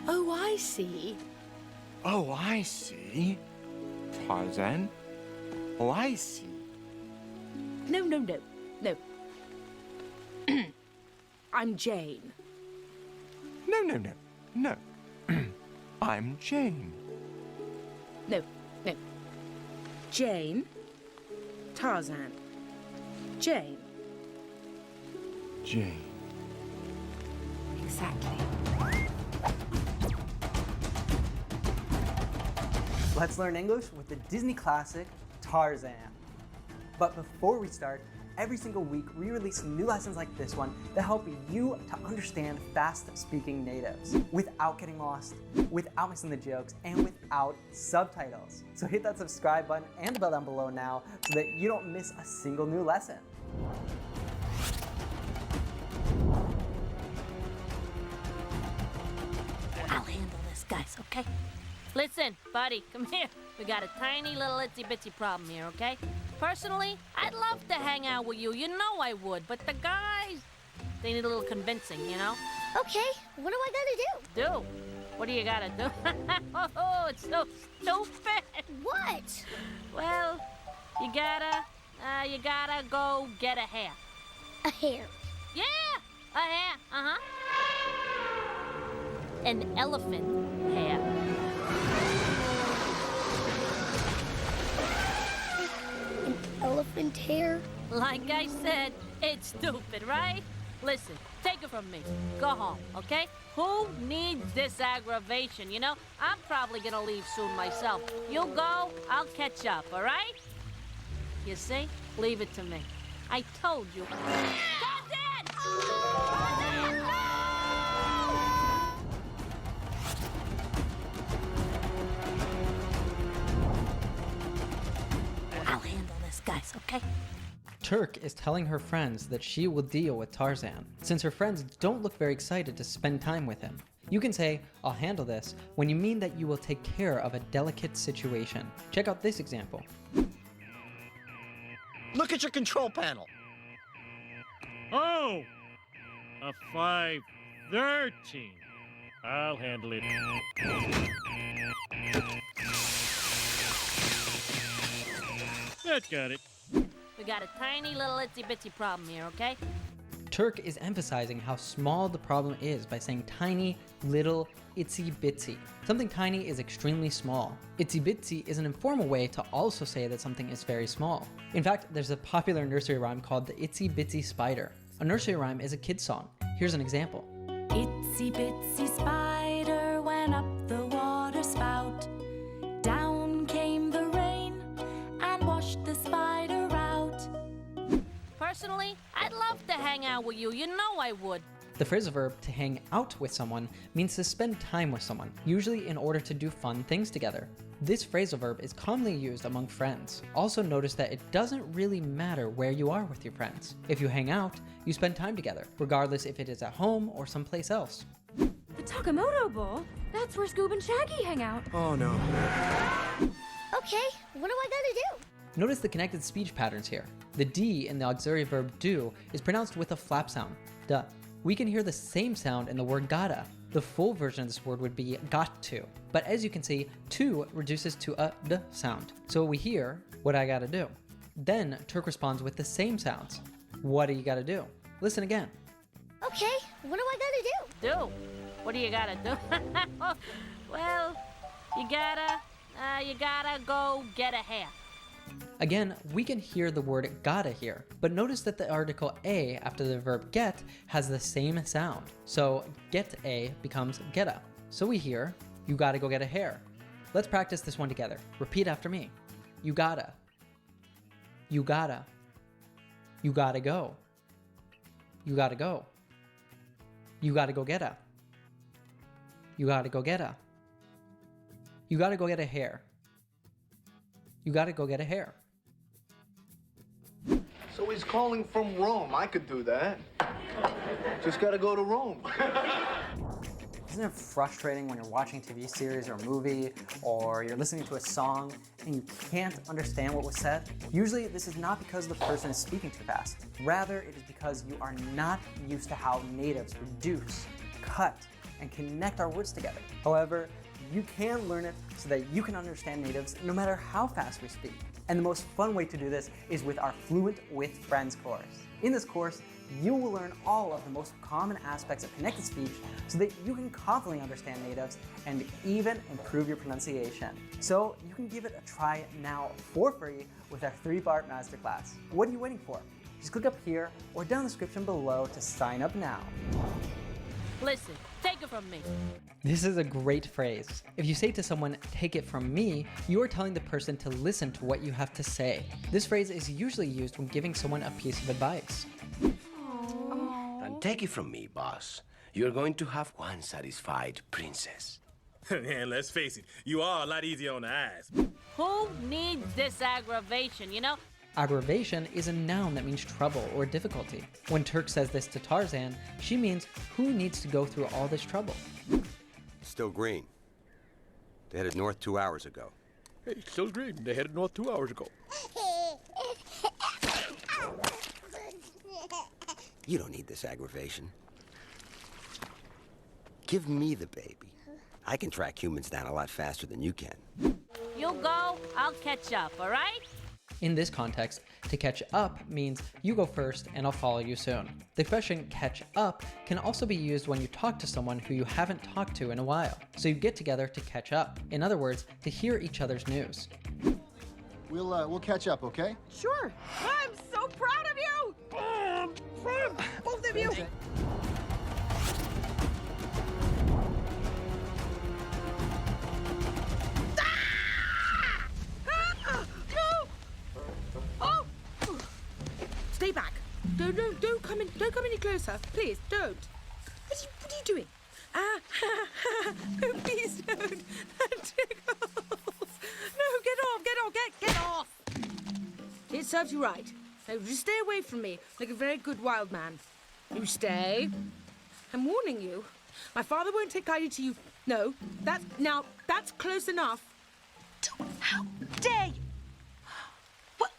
Oh, I see. Oh, I see. Tarzan. Oh, I see. No. I'm Jane. No. I'm Jane. No. Jane. Tarzan. Jane. Jane. Exactly. Let's learn English with the Disney classic, Tarzan. But before we start, every single week we release new lessons like this one that help you to understand fast-speaking natives without getting lost, without missing the jokes, and without subtitles. So hit that subscribe button and the bell down below now so that you don't miss a single new lesson. I'll handle this, guys, okay? Listen, buddy, come here. We got a tiny little itsy-bitsy problem here, okay? Personally, I'd love to hang out with you. You know I would. But the guys, they need a little convincing, you know? Okay, what do I gotta do? Do? What do you gotta do? Oh, it's so stupid. What? Well, you gotta go get a hair. A hair. Yeah, a hair, uh-huh. An elephant hair. Elephant hair? Like I said, it's stupid, right? Listen, take it from me. Go home, okay? Who needs this aggravation, you know? I'm probably gonna leave soon myself. You go, I'll catch up, all right? You see? Leave it to me. I told you. Tarzan! Tarzan! I'll handle this, guys, okay? Turk is telling her friends that she will deal with Tarzan, since her friends don't look very excited to spend time with him. You can say, "I'll handle this," when you mean that you will take care of a delicate situation. Check out this example. Look at your control panel. Oh, a 513. I'll handle it. That got it. We got a tiny little itsy-bitsy problem here, okay? Turk is emphasizing how small the problem is by saying tiny, little, itsy bitsy. Something tiny is extremely small. Itsy bitsy is an informal way to also say that something is very small. In fact, there's a popular nursery rhyme called the Itsy Bitsy Spider. A nursery rhyme is a kid's song. Here's an example. Itsy bitsy spider went up the water spout. Down came the rain and washed the spider out. Personally, I'd love to hang out with you. You know I would. The phrasal verb to hang out with someone means to spend time with someone, usually in order to do fun things together. This phrasal verb is commonly used among friends. Also notice that it doesn't really matter where you are with your friends. If you hang out, you spend time together, regardless if it is at home or someplace else. The Takomoto Bowl? That's where Scoob and Shaggy hang out. Oh, no. Okay, what do I gotta do? Notice the connected speech patterns here. The D in the auxiliary verb do is pronounced with a flap sound, duh. We can hear the same sound in the word gotta. The full version of this word would be got to. But as you can see, to reduces to a d sound. So we hear, what I gotta do. Then Turk responds with the same sounds. What do you gotta do? Listen again. Okay, what do I gotta do? Do? What do you gotta do? Well, you gotta go get a hair. Again, we can hear the word gotta here, but notice that the article a after the verb get has the same sound. So get a becomes getta. So we hear, you gotta go get a hair. Let's practice this one together. Repeat after me. You gotta. You gotta. You gotta go. You gotta go. You gotta go get a. You gotta go get a. You gotta go get a hair. You gotta go get a hair. So he's calling from Rome. I could do that. Just gotta go to Rome. Isn't it frustrating when you're watching a TV series or a movie, or you're listening to a song and you can't understand what was said? Usually this is not because the person is speaking too fast. Rather, it is because you are not used to how natives produce cut and connect our words together. However, you can learn it so that you can understand natives no matter how fast we speak. And the most fun way to do this is with our Fluent with Friends course. In this course, you will learn all of the most common aspects of connected speech so that you can confidently understand natives and even improve your pronunciation. So you can give it a try now for free with our 3-part masterclass. What are you waiting for? Just click up here or down in the description below to sign up now. Listen, take it from me. This is a great phrase. If you say to someone, take it from me, you are telling the person to listen to what you have to say. This phrase is usually used when giving someone a piece of advice. And take it from me, boss. You're going to have one satisfied princess. Man, let's face it, you are a lot easier on the eyes. Who needs this aggravation, you know? Aggravation is a noun that means trouble or difficulty. When Turk says this to Tarzan, she means who needs to go through all this trouble. Still green. They headed north 2 hours ago. Hey, still green. They headed north 2 hours ago. You don't need this aggravation. Give me the baby. I can track humans down a lot faster than you can. You go, I'll catch up, all right? In this context, to catch up means you go first and I'll follow you soon. The expression catch up can also be used when you talk to someone who you haven't talked to in a while. So you get together to catch up. In other words, to hear each other's news. We'll catch up, okay? Sure. I'm so proud of you! Both of you! Stay back. Don't come in. Don't come any closer. Please, don't. What are you doing? Please don't. That tickles. No, get off. It serves you right. Now, just stay away from me, like a very good wild man. You stay. I'm warning you. My father won't take kindly to you. No, that's close enough. How dare you! What?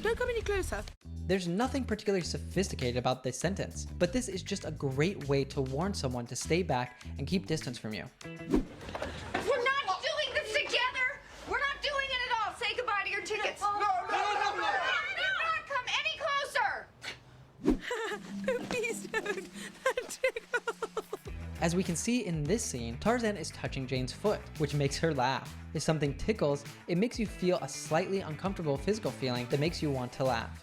Don't come any closer. There's nothing particularly sophisticated about this sentence, but this is just a great way to warn someone to stay back and keep distance from you. We're not doing this together! We're not doing it at all! Say goodbye to your tickets! No! Do not come any closer! Please don't. That tickles. As we can see in this scene, Tarzan is touching Jane's foot, which makes her laugh. If something tickles, it makes you feel a slightly uncomfortable physical feeling that makes you want to laugh.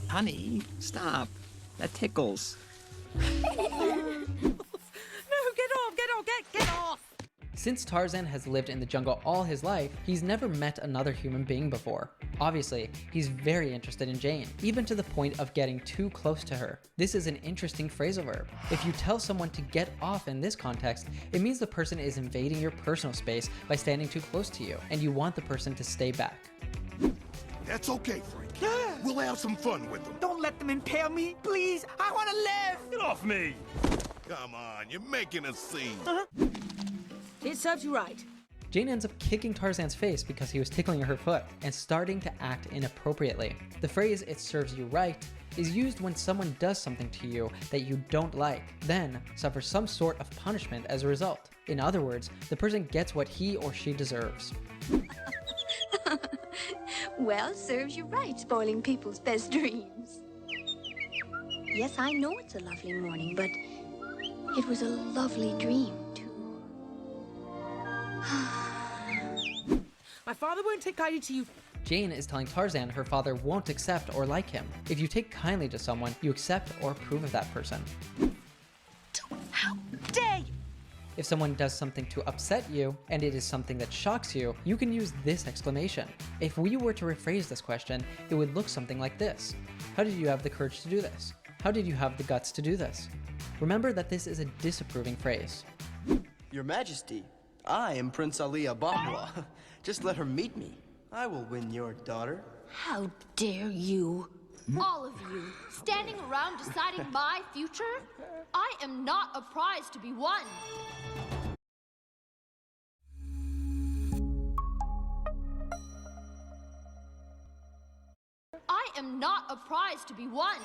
Honey, stop. That tickles. No, get off. Since Tarzan has lived in the jungle all his life, he's never met another human being before. Obviously, he's very interested in Jane, even to the point of getting too close to her. This is an interesting phrasal verb. If you tell someone to get off in this context, it means the person is invading your personal space by standing too close to you, and you want the person to stay back. That's okay, Frank. We'll have some fun with them. Don't let them impale me, please. I want to live. Get off me! Come on, you're making a scene. It serves you right. Jane ends up kicking Tarzan's face because he was tickling her foot and starting to act inappropriately. The phrase "it serves you right" is used when someone does something to you that you don't like, then suffers some sort of punishment as a result. In other words, the person gets what he or she deserves. Well, serves you right, spoiling people's best dreams. Yes, I know it's a lovely morning, but it was a lovely dream, too. My father won't take kindly to you. Jane is telling Tarzan her father won't accept or like him. If you take kindly to someone, you accept or approve of that person. How dare you! If someone does something to upset you, and it is something that shocks you, you can use this exclamation. If we were to rephrase this question, it would look something like this. How did you have the courage to do this? How did you have the guts to do this? Remember that this is a disapproving phrase. Your Majesty, I am Prince Ali Abamwa. Just let her meet me. I will win your daughter. How dare you! All of you, standing around deciding my future? I am not a prize to be won. I am not a prize to be won.